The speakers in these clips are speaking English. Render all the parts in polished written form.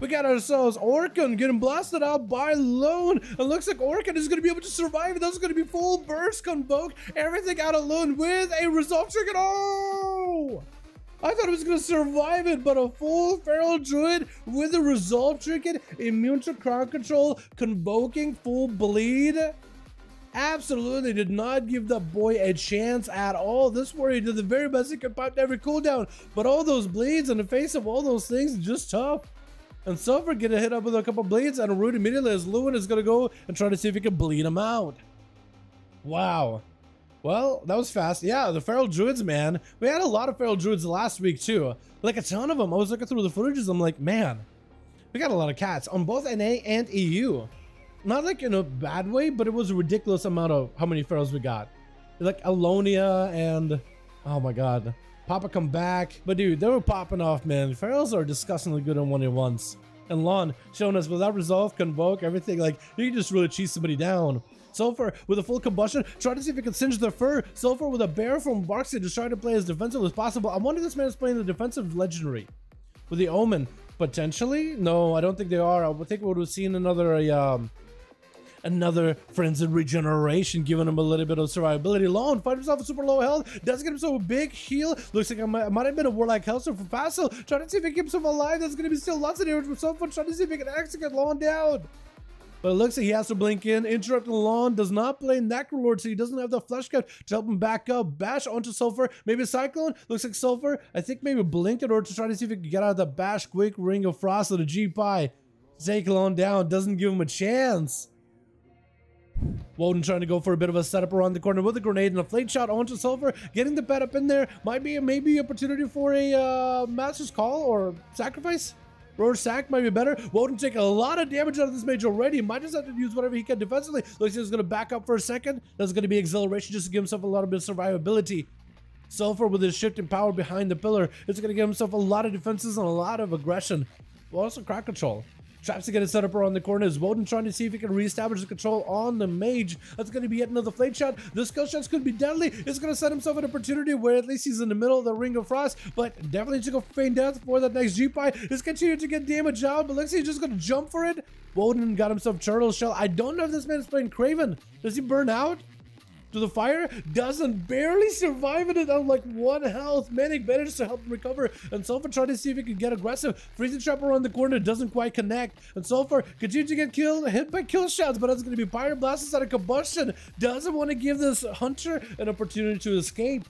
We got ourselves Orkan getting blasted out by Lone. It looks like Orkan is going to be able to survive. That's going to be full burst convoke. Everything out of Lone with a resolve trigger. Oh! I thought it was going to survive it, but a full feral druid with a resolve trinket, immune to crowd control, convoking full bleed. Absolutely did not give that boy a chance at all. This warrior did the very best he could pipe every cooldown, but all those bleeds in the face of all those things is just tough. And Sulfur get a hit up with a couple bleeds and a root immediately as Lewin is going to go and try to see if he can bleed him out. Wow. Well, that was fast. Yeah, the feral druids, man. We had a lot of feral druids last week too. Like a ton of them. I was looking through the footages. I'm like, man, we got a lot of cats on both NA and EU. Not like in a bad way, but it was a ridiculous amount of how many ferals we got. Like Alonia and, oh my god, Papa come back. But dude, they were popping off, man. Ferals are disgustingly good on 1v1s. And Lon showing us without resolve, convoke, everything. Like, you can just really cheese somebody down. Sulfur with a full combustion, trying to see if he can singe the fur. Sulfur with a bear from Barksy, just trying to play as defensive as possible. I wonder if this man is playing the defensive legendary with the Omen. Potentially? No, I don't think they are. I think we would have seen another frenzied regeneration, giving him a little bit of survivability. Lone find himself a super low health, does get himself a big heal. Looks like it might have been a Warlike Hellstorm for Facile, trying to see if he keeps him alive. There's going to be still lots of damage from someone, trying to see if he can actually get Lone down. But it looks like he has to blink in. Interrupting Lon, does not play Necrolord, so he doesn't have the flesh cut to help him back up. Bash onto Sulfur, maybe a Cyclone. Looks like Sulfur, I think maybe blinked in order to try to see if he can get out of the bash. Quick Ring of Frost of the G-Pie. Take Lon down, doesn't give him a chance. Woden trying to go for a bit of a setup around the corner with a grenade and a flame shot onto Sulfur, getting the pet up in there. Might be maybe opportunity for a Master's Call or Sacrifice. Roar Sack might be better. Woden taking a lot of damage out of this mage already. Might just have to use whatever he can defensively. Looks like he's going to back up for a second. That's going to be acceleration just to give himself a lot of bit of survivability. Sulfur with his shifting power behind the pillar is going to give himself a lot of defenses and a lot of aggression. Well, also crowd control. Traps to get it set up around the corner. Is Woden trying to see if he can reestablish the control on the mage. That's going to be yet another flame shot. The skill shots could be deadly. It's going to set himself an opportunity where at least he's in the middle of the Ring of Frost, but definitely took a feign death for that next G-Pie. Is continuing to get damage out, but looks like he's just going to jump for it. Woden got himself Turtle Shell. I don't know if this man is playing Craven. Does he burn out to the fire? Doesn't, barely surviving it on like 1 health. Manic manages to help him recover, and Sulfur trying to see if he can get aggressive. Freezing trap around the corner doesn't quite connect, and Sulfur continues to get killed, hit by kill shots, but that's going to be Pyre Blast out of combustion. Doesn't want to give this hunter an opportunity to escape.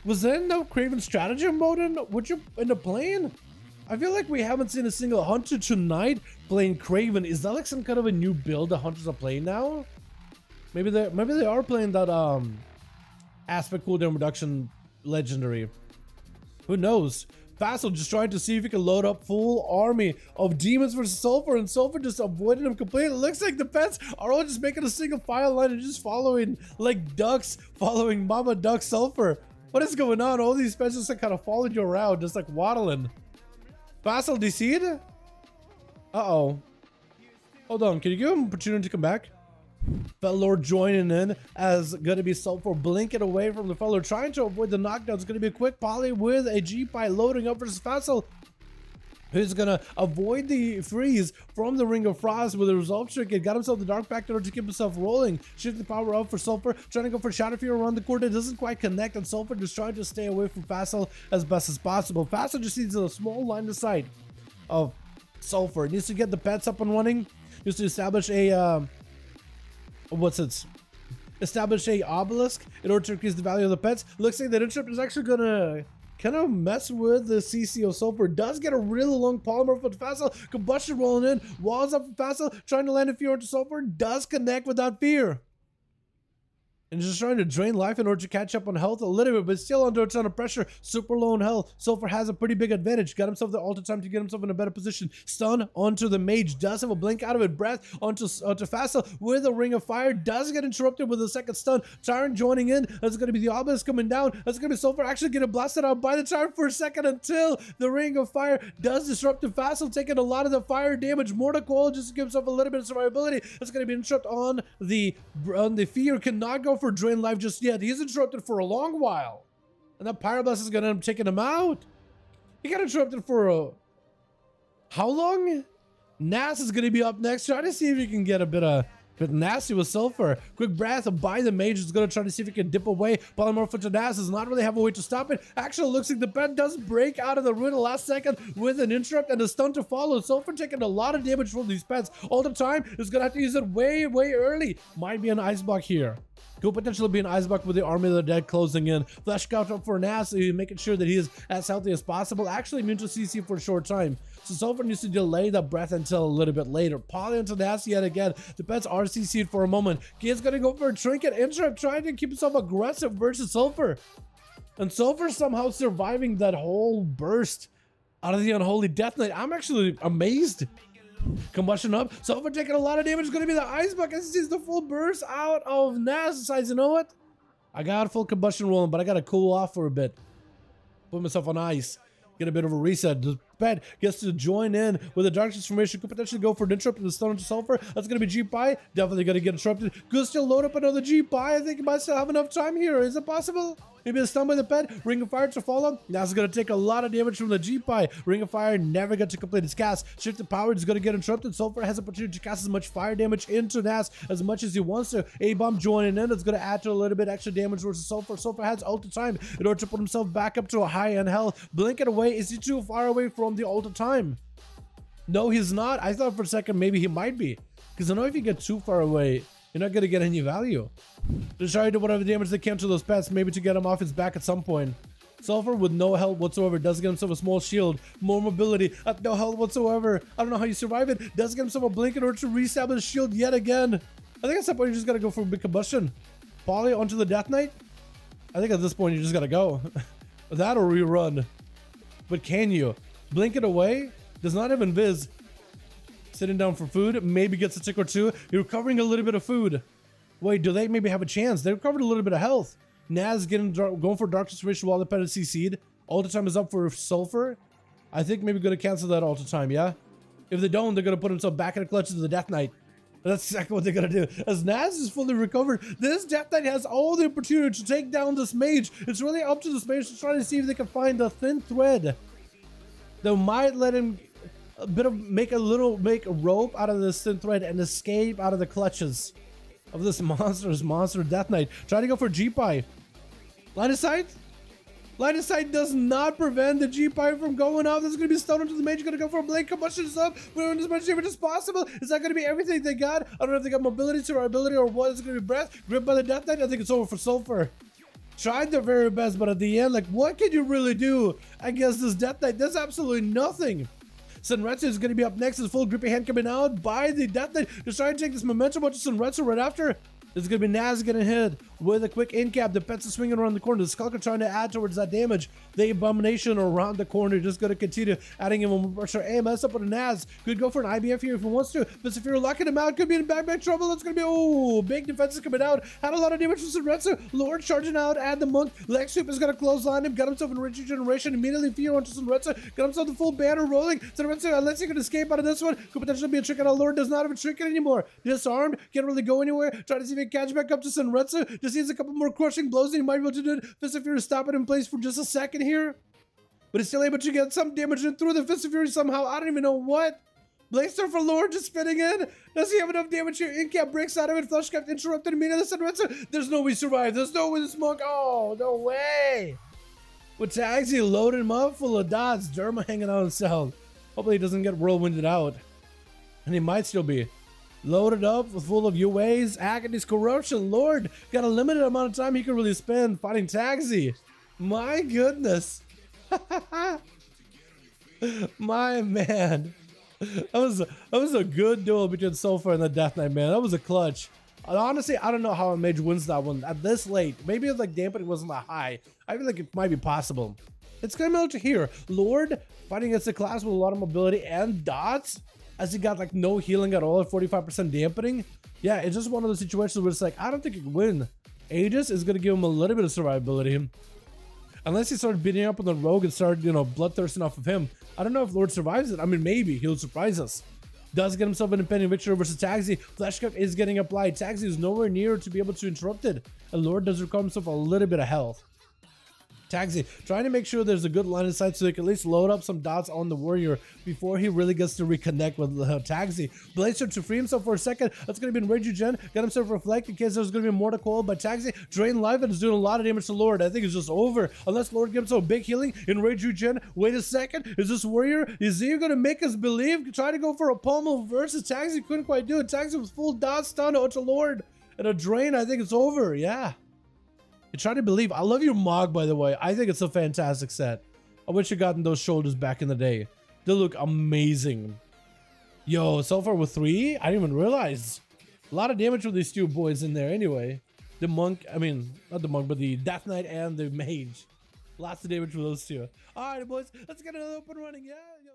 Was there no Craven strategy mode? Would you end up playing? I feel like we haven't seen a single hunter tonight playing Craven. Is that like some kind of a new build the hunters are playing now? Maybe they are playing that aspect cooldown reduction legendary. Who knows? Facile just trying to see if he can load up full army of demons versus Sulfur, and Sulfur just avoided him completely. It looks like the pets are all just making a single file line and just following like ducks, following Mama Duck Sulfur. What is going on? All these pets just like kind of following you around, just like waddling. Facile DC'd? Uh-oh. Hold on, can you give him an opportunity to come back? Fellor joining in as gonna be Sulfur blinking away from the Fellor, trying to avoid the knockdown. It's gonna be a quick poly with a G-Pie loading up versus Facile, who's gonna avoid the freeze from the Ring of Frost with a resolve trick. It got himself the Dark Pact in order to keep himself rolling. Shift the power up for Sulfur, trying to go for Shadow Fear around the corner. It doesn't quite connect, and Sulfur just trying to stay away from Facile as best as possible. Facile just needs a small line of sight of Sulfur. It needs to get the pets up and running. Needs to establish a establish a obelisk in order to increase the value of the pets. Looks like that interrupt is actually gonna kind of mess with the CC of Sulfur. Does get a really long polymer for Facile. Combustion rolling in. Walls up for Facile. Trying to land a fear onto Sulfur. Does connect without fear. And just trying to drain life in order to catch up on health a little bit, but still under a ton of pressure. Super low in health. Sulfur has a pretty big advantage. Got himself the alter time to get himself in a better position. Stun onto the mage. Does have a blink out of it. Breath onto Facile with a Ring of Fire. Does get interrupted with a second stun. Tyrant joining in. That's going to be the obelisk coming down. That's going to be Sulfur actually getting blasted out by the Tyrant for a second until the Ring of Fire does disrupt the Facile, taking a lot of the fire damage. Mortal Coil just to give himself a little bit of survivability. That's going to be interrupted on the fear. Cannot go for drain life just yet. He's interrupted for a long while, and that Pyroblast is gonna end up taking him out. He got interrupted for how long? Nas is going to be up next. Try to see if you can get a bit nasty with Sulfur. Quick breath by the Mage is going to try to see if he can dip away. Polymorph to Nas does not really have a way to stop it. Actually, it looks like the pet does break out of the ruin the last second with an interrupt and a stun to follow. Sulfur taking a lot of damage from these pets all the time. Is going to have to use it way early. Might be an Ice Block here. Could potentially be an Ice Block with the Army of the Dead closing in. Flash Scout up for Nas, making sure that he is as healthy as possible. Actually immune to CC for a short time. So Sulfur needs to delay the breath until a little bit later. Poly into Nas yet again. The pets are CC'd for a moment. Kid's gonna go for a Trinket interrupt, trying to keep himself aggressive versus Sulfur. And Sulfur somehow surviving that whole burst out of the Unholy Death Knight. I'm actually amazed. Combustion up. Sulfur taking a lot of damage. It's going to be the Ice Block as he sees the full burst out of Nas. Decides, you know what? I got full combustion rolling, but I got to cool off for a bit. Put myself on ice. Get a bit of a reset. The pet gets to join in with a Dark Transformation. Could potentially go for an interrupt and the stun to Sulfur. That's going to be G-Pie. Definitely going to get interrupted. Could still load up another G-Pie. I think he might still have enough time here. Is it possible? Maybe a stun by the pet. Ring of Fire to follow. Now it's going to take a lot of damage from the G-Pie. Ring of Fire never got to complete its cast. Shift to Power is going to get interrupted. Sulfur has the opportunity to cast as much fire damage into Nas as much as he wants to. A-Bomb joining in. It's going to add to a little bit extra damage versus Sulfur. Sulfur has ult time in order to put himself back up to a high-end health. Blink it away. Is he too far away from the ult time? No, he's not. I thought for a second maybe he might be. Because I know if you get too far away, you're not going to get any value. Just try to do whatever damage they can to those pets, maybe to get him off his back at some point. Sulfur with no health whatsoever does get himself a small shield, more mobility, no health whatsoever. I don't know how you survive it. Does get himself a blink in order to reestablish shield yet again. I think at some point you just got to go for a big combustion. Poly onto the Death Knight. I think at this point you just got to go. That or rerun. But can you? Blink it away? Does not have invis. Sitting down for food, maybe gets a tick or two. You're recovering a little bit of food. Wait, do they maybe have a chance? They recovered a little bit of health. Naz going for Dark Transformation while the pet is CC'd. All the time is up for Sulfur. I think maybe going to cancel that all the time, yeah? If they don't, they're going to put himself back in the clutches of the Death Knight. That's exactly what they're going to do. As Naz is fully recovered, this Death Knight has all the opportunity to take down this Mage. It's really up to this Mage to try to see if they can find a thin thread that might let him make a rope out of this thin thread and escape out of the clutches of this monster Death Knight. Try to go for G-Pie. Line of sight? Line of sight does not prevent the G-Pie from going off. This is going to be stunned into the Mage. Going to go for a blink. Combustion is up. We're doing as much damage as possible. Is that going to be everything they got? I don't know if they got mobility, survivability, or what. Is it going to be breath? Gripped by the Death Knight? I think it's over for Sulfur. Tried their very best, but at the end, like, what can you really do against this Death Knight? There's absolutely nothing. Sunretsu is going to be up next. His full grippy hand coming out by the Death Knight. Just trying to take this momentum onto Sunretsu right after. It's going to be Naz getting hit with a quick in cap. The pets are swinging around the corner. The Skulker trying to add towards that damage. The Abomination around the corner just going to continue adding him more pressure. AMS up with a Naz. Could go for an IBF here if he wants to. But if you're locking him out, could be in back trouble. That's going to be, oh, big defenses coming out. Had a lot of damage from Sunretsu. Lord charging out. Add the Monk. Leg Sweep is going to clothesline him. Got himself in Regeneration. Immediately fear onto Sunretsu. Got himself the full banner rolling. Sunretsu, unless he can escape out of this one, could potentially be a Trinket. Lord does not have a Trinket anymore. Disarmed. Can't really go anywhere. Try to see if he can catch back up to Sunretsu. Just needs a couple more crushing blows and he might be able to do it. Fist of Fury stop it in place for just a second here. But he's still able to get some damage in through the Fist of Fury somehow. I don't even know what. Blaster for Lord just spinning in. Does he have enough damage here? Incap breaks out of it. Flush kept interrupted immediately. Sunretsu. There's no way he survived. There's no way this Monk. Oh, no way. With tags, he loaded him up full of dots. Derma hanging out himself. Hopefully he doesn't get whirlwinded out. And he might still be. Loaded up with full of UAs, Agony's Corruption. Lord got a limited amount of time he can really spend fighting Taxi. My goodness. My man. That was a good duel between Sulfur and the Death Knight, man. That was a clutch. And honestly, I don't know how a Mage wins that one at this late. Maybe if like dampening wasn't that high. I feel like it might be possible. It's coming out to here. Lord fighting against a class with a lot of mobility and dots. As he got like no healing at all at 45% dampening. Yeah, it's just one of those situations where it's like, I don't think he can win. Aegis is going to give him a little bit of survivability. Unless he started beating up on the rogue and started, you know, bloodthirsting off of him. I don't know if Lord survives it. I mean, maybe he'll surprise us. Does get himself an impending victory versus Taxi. Flash Cup is getting applied. Taxi is nowhere near to be able to interrupt it. And Lord does recover himself a little bit of health. Taxi trying to make sure there's a good line of sight so they can at least load up some dots on the warrior before he really gets to reconnect with Taxi. Blazer to free himself for a second. That's going to be in Rage Gen. Got himself reflect in case there's going to be more to call by Taxi. Drain life and is doing a lot of damage to Lord. I think it's just over unless Lord gives him a big healing in Rage Gen. Wait a second. Is this warrior? Is he going to make us believe? Try to go for a pummel versus Taxi. Couldn't quite do it. Taxi was full dot stun onto Lord. And a drain. I think it's over. Yeah. You try to believe. I love your Mog, by the way. I think it's a fantastic set. I wish you gotten those shoulders back in the day. They look amazing. Yo, so far with 3? I didn't even realize. A lot of damage with these two boys in there anyway. The Monk, I mean, not the Monk, but the Death Knight and the Mage. Lots of damage for those two. Alright, boys. Let's get another open running. Yeah.